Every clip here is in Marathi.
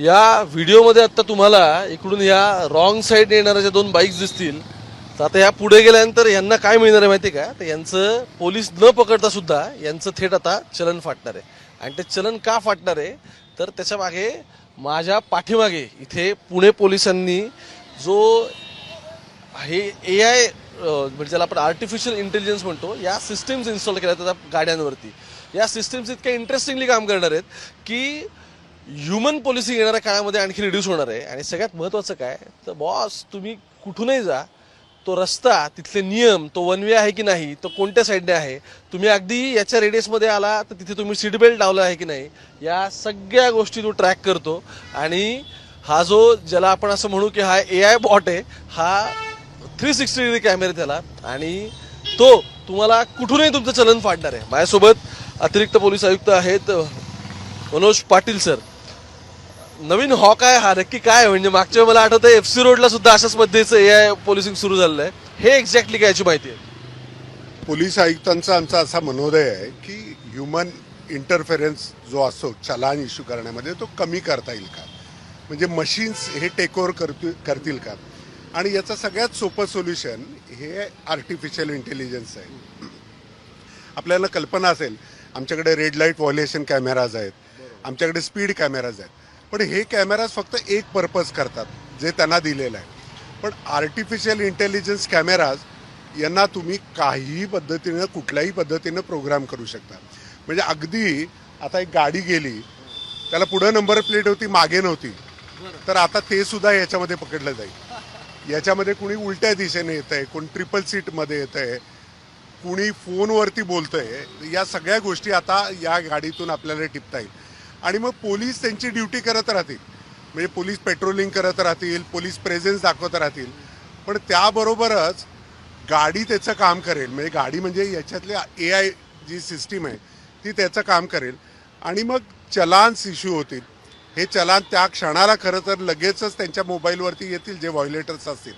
या व्हिडिओमध्ये आता तुम्हाला इकडून या रॉंग साईडने येणाऱ्या ज्या दोन बाईक्स दिसतील, तर आता या पुढे गेल्यानंतर यांना काय मिळणार आहे माहिती आहे का? तर यांचं पोलीस न पकडता सुद्धा यांचं थेट आता चलन फाटणार आहे. आणि ते चलन का फाटणार आहे तर त्याच्या मागे माझ्या पाठीमागे इथे पुणे पोलिसांनी जो हे AI म्हणजे ज्याला आपण आर्टिफिशियल इंटेलिजन्स म्हणतो, या सिस्टीम्स इन्स्टॉल केल्या त्या गाड्यांवरती. या सिस्टीम्स इतक्या इंटरेस्टिंगली काम करणार आहेत की ह्युमन पोलिसिंग येणाऱ्या काळामध्ये आणखी रिड्यूस होणार आहे. आणि सगळ्यात महत्त्वाचं काय तर बॉस, तुम्ही कुठूनही जा, तो रस्ता, तिथले नियम, तो वन वे आहे की नाही, तो कोणत्या साईडने आहे, तुम्ही अगदी याच्या रेडियसमध्ये आला तर तिथे तुम्ही सीट बेल्ट लावला आहे की नाही, या सगळ्या गोष्टी तो ट्रॅक करतो. आणि हा जो ज्याला आपण असं म्हणू की हा AI बॉट आहे, हा 360 डिग्री कॅमेरे त्याला, आणि तो तुम्हाला कुठूनही तुमचं चलन फाडणार आहे. माझ्यासोबत अतिरिक्त पोलीस आयुक्त आहेत मनोज पाटील सर. नवीन हॉक आहे हा नक्की काय म्हणजे? मागच्या मला आठवतं FC रोडला सुद्धा अशाच पद्धतीचं AI पोलिसिंग सुरू झालेलं आहे. हे एक्झॅक्टली काय याची माहिती आहे? पोलीस आयुक्तांचा आमचा असा मनोदय आहे की ह्युमन इंटरफेरन्स जो असतो चलान इश्यू करण्यामध्ये, तो कमी करता येईल का, म्हणजे मशीन्स हे टेक ओव्हर करतील का. आणि याचं सगळ्यात सोपं सोल्युशन हे आर्टिफिशियल इंटेलिजन्स आहे. आपल्याला कल्पना असेल, आमच्याकडे रेड लाईट व्हायोलेशन कॅमेराज आहेत, आमच्याकडे स्पीड कॅमेराज आहेत, पण हे कॅमेराज फक्त एक पर्पज करतात जे त्यांना दिलेलं आहे. पण आर्टिफिशियल इंटेलिजन्स कॅमेराज यांना तुम्ही काहीही पद्धतीनं, कुठल्याही पद्धतीनं प्रोग्राम करू शकता. म्हणजे अगदी आता एक गाडी गेली, त्याला पुढं नंबर प्लेट होती, मागे नव्हती, तर आता ते सुद्धा याच्यामध्ये पकडलं जाईल. याच्यामध्ये कुणी उलट्या दिशेने येत आहे, कोण ट्रिपल सीटमध्ये येत आहे, कुणी फोनवरती बोलतंय, या सगळ्या गोष्टी आता या गाडीतून आपल्याला टिपता येईल. आणि मग पोलीस त्यांची ड्युटी करत राहतील, म्हणजे पोलीस पेट्रोलिंग करत राहतील, पोलीस प्रेझेन्स दाखवत राहतील, पण त्याबरोबरच गाडी त्याचं काम करेल. म्हणजे गाडी म्हणजे याच्यातली AI जी सिस्टीम आहे ती त्याचं काम करेल. आणि मग चलान्स इश्यू होतील. हे चलान त्या क्षणाला खरं तर लगेचच त्यांच्या मोबाईलवरती येतील जे व्हायोलेटर्स असतील.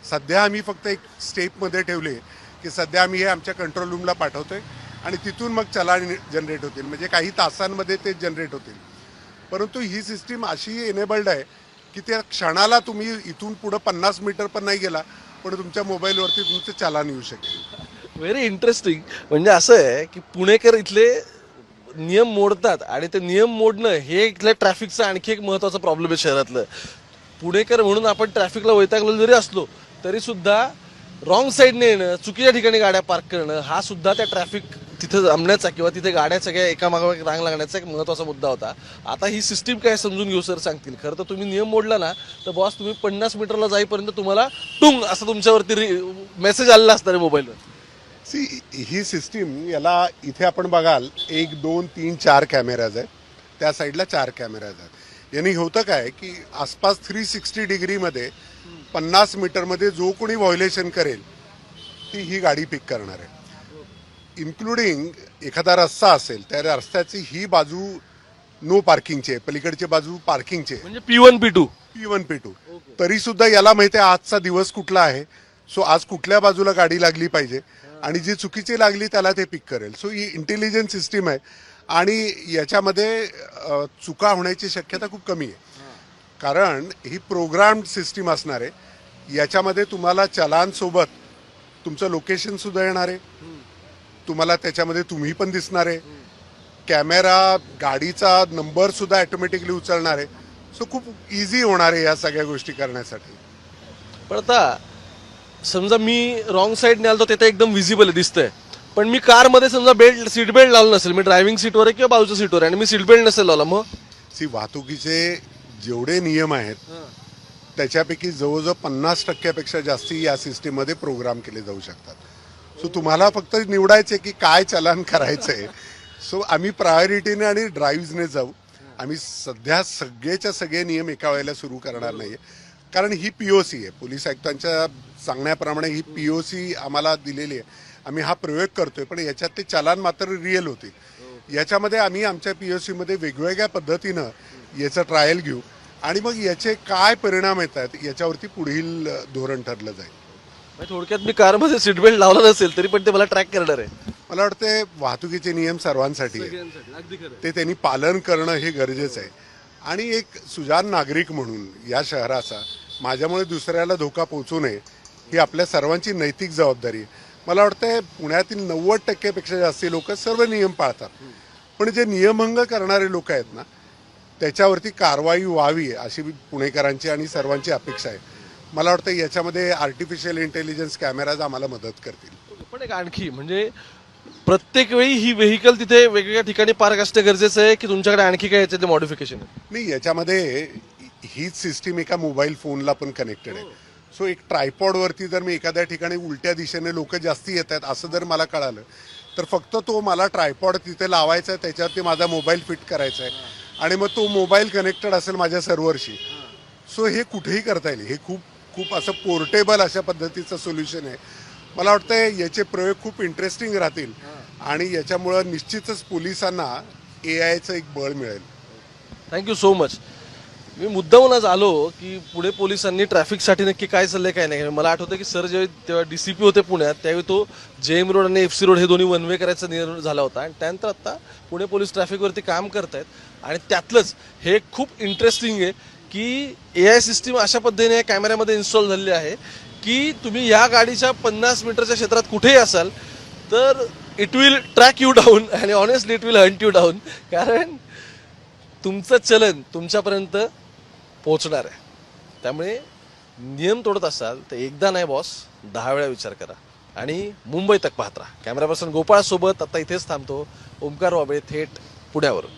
सध्या आम्ही फक्त एक स्टेपमध्ये ठेवले की सध्या आम्ही हे आमच्या कंट्रोल रूमला पाठवतोय आणि तिथून मग चलान जनरेट होतील, म्हणजे काही तासांमध्ये ते जनरेट होतील. परंतु ही सिस्टीम अशी एनेबल्ड आहे की त्या क्षणाला तुम्ही इथून पुढं 50 मीटर पण नाही गेला पण तुमच्या मोबाईलवरती तुमचं चलान येऊ शकेल. Very interesting. म्हणजे असं आहे की पुणेकर इथले नियम मोडतात आणि ते नियम मोडणं हे इथल्या ट्रॅफिकचा आणखी एक महत्त्वाचा प्रॉब्लेम आहे शहरातलं. पुणेकर म्हणून आपण ट्रॅफिकला वैतागलो जरी असलो तरी सुद्धा रॉंग साईडने येणं, चुकीच्या ठिकाणी गाड्या पार्क करणं, हा सुद्धा त्या ट्रॅफिक तिथं जमण्याचा किंवा तिथे गाड्या सगळ्या एकामागोमाग एक रांग लागण्याचा एक महत्त्वाचा मुद्दा होता. आता ही सिस्टीम काय समजून घेऊ सर सांगतील. खरं तर तुम्ही नियम मोडला ना तर बॉस, तुम्ही 50 मीटरला जाईपर्यंत तुम्हाला टुंग असं तुमच्यावरती मेसेज आलेला असणार आहे मोबाईलवर. ही सिस्टीम, याला इथे आपण बघाल 1 2 3 4 कॅमेराज आहेत, त्या साईडला 4 कॅमेराज आहेत. यांनी होतं काय की आसपास 360 डिग्रीमध्ये 50 मीटरमध्ये जो कोणी व्हायोलेशन करेल ती ही गाडी पिक करणार आहे. इन्क्लुडिंग एखादा रस्ता असेल त्या रस्त्याची ही बाजू नो पार्किंगची आहे, पलीकडची बाजू पार्किंगची आहे, म्हणजे P1 P2. तरी सुद्धा याला माहिती आहे आजचा दिवस कुठला आहे, सो आज कुठल्या बाजूला गाडी लागली पाहिजे आणि जी चुकीची लागली त्याला ते पिक करेल. सो ही इंटेलिजन्स सिस्टीम आहे आणि याच्यामध्ये चुका होण्याची शक्यता खूप कमी आहे, कारण ही प्रोग्राम्ड सिस्टीम असणार आहे. याच्यामध्ये तुम्हाला चलानसोबत तुमचं लोकेशन सुद्धा येणार आहे, तुम्हाला त्याच्यामध्ये तुम्ही पण दिसणार आहे, कॅमेरा गाडीचा नंबर सुद्धा ॲटोमॅटिकली उचलणार आहे. सो खूप इझी होणार आहे या सगळ्या गोष्टी करण्यासाठी. पण आता समजा मी रॉंग साईडने आलो तर ते एकदम विजिबल दिसतंय, पण मी कारमध्ये समजा सीट बेल्ट लावलं नसेल, मी ड्रायव्हिंग सीटवर आहे किंवा बाजूच्या सीटवर आहे आणि मी सीट बेल्ट नसेल लावला, मग वाहतुकीचे जेवढे नियम आहेत त्याच्यापैकी जवळजवळ 50% जास्ती या सिस्टीममध्ये प्रोग्राम केले जाऊ शकतात. सो तुम्हाला फक्त निवडायचे की काय चलान करायचंय. सो आम्ही प्रायोरिटीने आणि ड्राईव्हने जाऊ. आम्ही सध्या सगळेच्या सगळे नियम एका वेळेला सुरू करणार नाहीये, कारण ही POC आहे. पोलीस आयुक्तांच्या सांगण्याप्रमाणे ही POC आम्हाला दिलेली आहे. आम्ही हा प्रयोग करतोय, पण याच्यात ते चलान मात्र रिअल होतील. याच्यामध्ये आम्ही आमच्या POC मध्ये वेगवेगळ्या पद्धतीनं याचं ट्रायल घेऊ आणि मग याचे काय परिणाम येतात याच्यावरती पुढील धोरण ठरलं जाईल. थोडक्यात मी कारमध्ये सीट बेल्ट लावला नसेल तरी पण ते मला ट्रॅक करणार आहे. मला वाटते वाहतुकीचे नियम सर्वांसाठी आहे, ते त्यांनी पालन करणं हे गरजेचं आहे. आणि एक सुजाण नागरिक म्हणून या शहराचा माझ्यामुळे दुसऱ्याला धोका पोहोचू नये ही आपल्या सर्वांची नैतिक जबाबदारी आहे. मला वाटतं पुण्यातील 90% जास्त लोक सर्व नियम पाळतात, पण जे नियमभंग करणारे लोक आहेत ना त्याच्यावरती कारवाई व्हावी अशी पुणेकरांची आणि सर्वांची अपेक्षा आहे. मला वाटतं याच्यामध्ये आर्टिफिशियल इंटेलिजन्स कॅमेराज आम्हाला मदत करतील. पण एक आणखी म्हणजे प्रत्येक वेळी ही व्हेकल तिथे वेगवेगळ्या ठिकाणी पार्क असणं गरजेचं आहे की तुमच्याकडे आणखी काय याच्यातले मॉडिफिकेशन आहे? नाही, याच्यामध्ये हीच सिस्टीम एका मोबाईल फोनला पण कनेक्टेड आहे. सो एक ट्रायपॉडवरती जर मी एखाद्या ठिकाणी उलट्या दिशेने लोक जास्ती येत आहेत असं जर मला कळालं तर फक्त तो मला ट्रायपॉड तिथे लावायचा आहे, त्याच्यावरती माझा मोबाईल फिट करायचा आहे आणि मग तो मोबाईल कनेक्टेड असेल माझ्या सर्व्हरशी. सो हे कुठेही करता येईल. हे खूप खूप असं पोर्टेबल अशा पद्धतीचं सोल्युशन आहे. मला वाटतं याचे प्रयोग खूप इंटरेस्टिंग राहतील आणि याच्यामुळं निश्चितच पोलिसांना AIचं एक बळ मिळेल. Thank you so much. मी मुद्दामून आज आलो की पुणे पोलिसांनी ट्रॅफिकसाठी नक्की काय चाललंय काय नाही. मला आठवतं की सर जेव्हा तेव्हा DCP होते पुण्यात त्यावेळी तो JM रोड आणि FC रोड हे दोन्ही वन वे करायचा निर्णय झाला होता आणि त्यानंतर आता पुणे पोलीस ट्रॅफिकवरती काम करतायत आणि त्यातलंच हे खूप इंटरेस्टिंग आहे की AI सिस्टीम अशा पद्धतीने कॅमेऱ्यामध्ये इन्स्टॉल झालेली आहे की तुम्ही या गाडीच्या 50 मीटरच्या क्षेत्रात कुठेही असाल तर it will track you down आणि honestly it will hunt you down, कारण तुमचं चलन तुमच्यापर्यंत पोहोचणार आहे. त्यामुळे नियम तोडत असाल तर एकदा नाही बॉस 10 वेळा विचार करा आणि मुंबई तक पाहत राहा. कॅमेरा पर्सन गोपाळ सोबत आता इथेच थांबतो. ओमकार वाबळे, थेट पुण्यावरून.